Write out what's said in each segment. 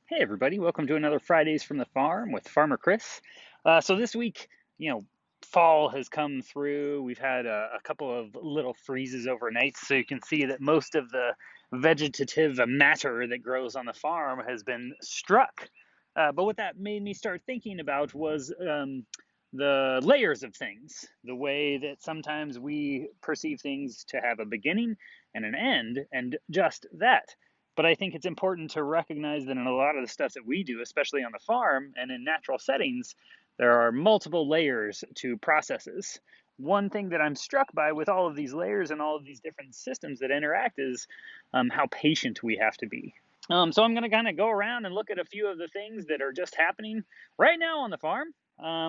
Hey everybody, welcome to another Fridays from the Farm with Farmer Chris. So this week, you know, fall has come through. We've had a couple of little freezes overnight, so you can see that most of the vegetative matter that grows on the farm has been struck. But what that made me start thinking about was the layers of things, the way that sometimes we perceive things to have a beginning and an end, and just that. But I think it's important to recognize that in a lot of the stuff that we do, especially on the farm and in natural settings, there are multiple layers to processes. One thing that I'm struck by with all of these layers and all of these different systems that interact is how patient we have to be. So I'm going to kind of go around and look at a few of the things that are just happening right now on the farm,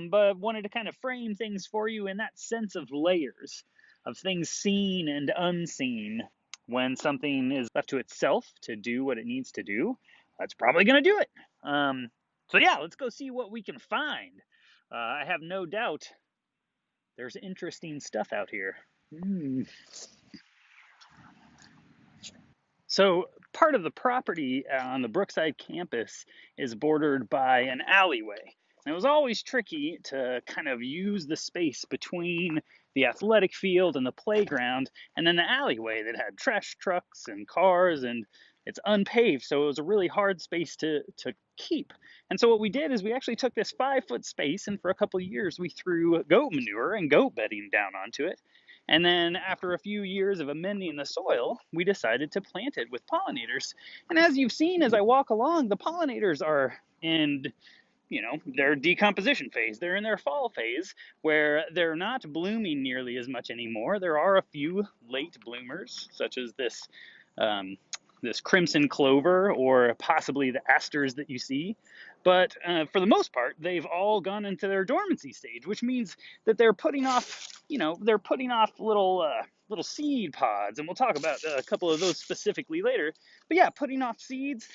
but wanted to kind of frame things for you in that sense of layers, of things seen and unseen. When something is left to itself to do what it needs to do, that's probably going to do it. So yeah, let's go see what we can find. I have no doubt there's interesting stuff out here. Mm. So part of the property on the Brookside campus is bordered by an alleyway. And it was always tricky to kind of use the space between the athletic field and the playground, and then the alleyway that had trash trucks and cars, and it's unpaved, so it was a really hard space to keep. And so what we did is we actually took this 5 foot space, and for a couple of years we threw goat manure and goat bedding down onto it. And then after a few years of amending the soil, we decided to plant it with pollinators. And as you've seen as I walk along, the pollinators are in their decomposition phase. They're in their fall phase where they're not blooming nearly as much anymore. There are a few late bloomers, such as um, this crimson clover or possibly the asters that you see. But for the most part, they've all gone into their dormancy stage, which means that they're putting off, they're putting off little seed pods, and we'll talk about a couple of those specifically later. But yeah, putting off seeds.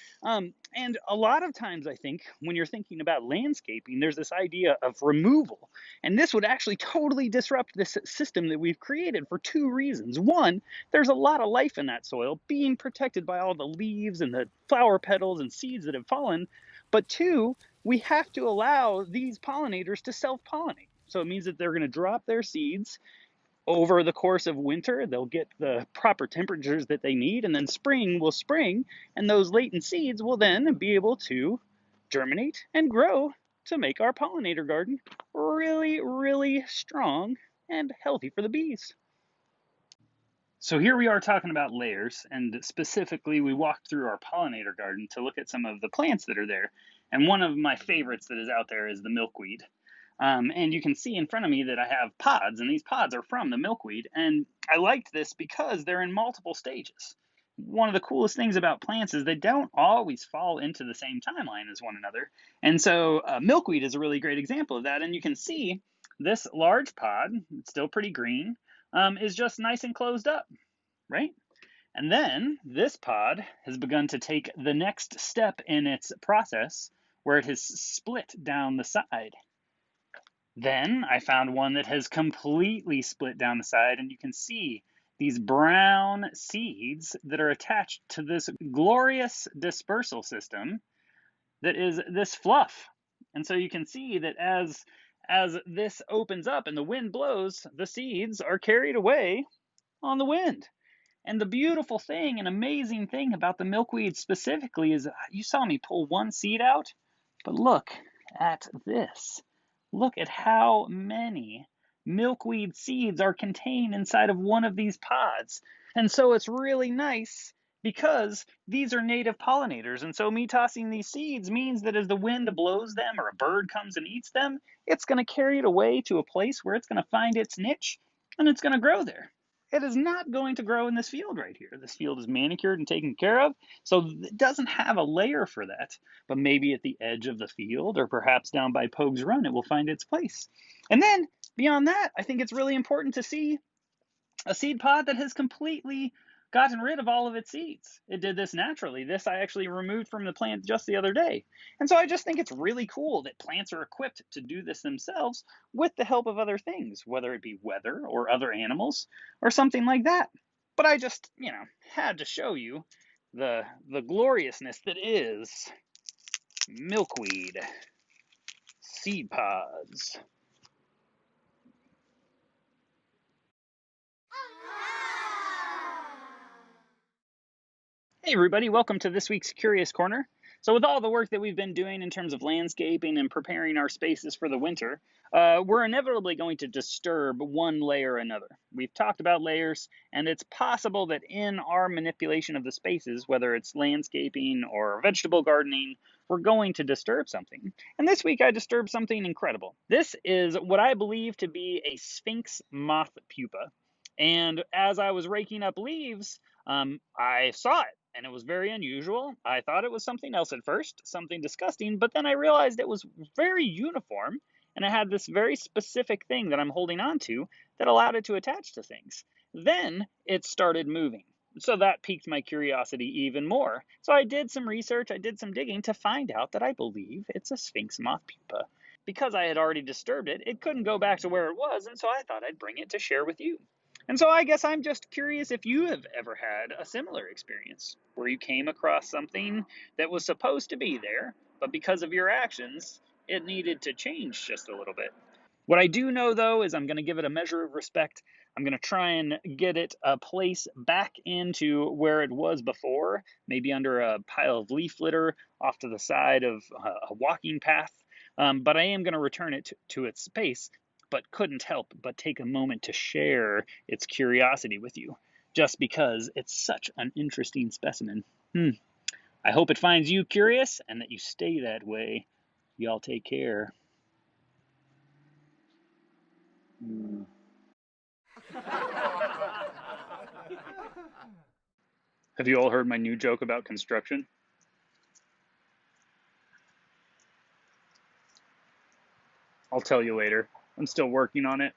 And a lot of times, I think, when you're thinking about landscaping, there's this idea of removal. And this would actually totally disrupt this system that we've created for two reasons. One, there's a lot of life in that soil being protected by all the leaves and the flower petals and seeds that have fallen. But two, we have to allow these pollinators to self pollinate. So it means that they're going to drop their seeds over the course of winter. They'll get the proper temperatures that they need, and then spring will spring, and those latent seeds will then be able to germinate and grow to make our pollinator garden really, really strong and healthy for the bees. So here we are talking about layers, and specifically we walked through our pollinator garden to look at some of the plants that are there. And one of my favorites that is out there is the milkweed. And you can see in front of me that I have pods, and these pods are from the milkweed. And I liked this because they're in multiple stages. One of the coolest things about plants is they don't always fall into the same timeline as one another. And so milkweed is a really great example of that. And you can see this large pod, it's still pretty green, is just nice and closed up, right? And then this pod has begun to take the next step in its process where it has split down the side. Then I found one that has completely split down the side, and you can see these brown seeds that are attached to this glorious dispersal system that is this fluff. And so you can see that as this opens up and the wind blows, the seeds are carried away on the wind. And the beautiful thing and amazing thing about the milkweed specifically is you saw me pull one seed out, but look at this. Look at how many milkweed seeds are contained inside of one of these pods. And so it's really nice because these are native pollinators. And so me tossing these seeds means that as the wind blows them or a bird comes and eats them, it's going to carry it away to a place where it's going to find its niche and it's going to grow there. It is not going to grow in this field right here. This field is manicured and taken care of, so it doesn't have a layer for that. But maybe at the edge of the field or perhaps down by Pogue's Run, it will find its place. And then beyond that, I think it's really important to see a seed pod that has completely gotten rid of all of its seeds. It did this naturally. This I actually removed from the plant just the other day. And so I just think it's really cool that plants are equipped to do this themselves with the help of other things, whether it be weather or other animals or something like that. But I just, had to show you the gloriousness that is milkweed, seed pods. Hey everybody, welcome to this week's Curious Corner. So with all the work that we've been doing in terms of landscaping and preparing our spaces for the winter, we're inevitably going to disturb one layer or another. We've talked about layers, and it's possible that in our manipulation of the spaces, whether it's landscaping or vegetable gardening, we're going to disturb something. And this week I disturbed something incredible. This is what I believe to be a sphinx moth pupa. And as I was raking up leaves, I saw it and it was very unusual. I thought it was something else at first, something disgusting, but then I realized it was very uniform and it had this very specific thing that I'm holding on to that allowed it to attach to things. Then it started moving. So that piqued my curiosity even more. So I did some research, I did some digging to find out that I believe it's a sphinx moth pupa. Because I had already disturbed it, it couldn't go back to where it was, and so I thought I'd bring it to share with you. And so I guess I'm just curious if you have ever had a similar experience where you came across something that was supposed to be there, but because of your actions, it needed to change just a little bit. What I do know though is I'm going to give it a measure of respect. I'm going to try and get it a place back into where it was before, maybe under a pile of leaf litter off to the side of a walking path. But I am going to return it to its space, but couldn't help but take a moment to share its curiosity with you, just because it's such an interesting specimen. I hope it finds you curious and that you stay that way. Y'all take care. Have you all heard my new joke about construction? I'll tell you later. I'm still working on it.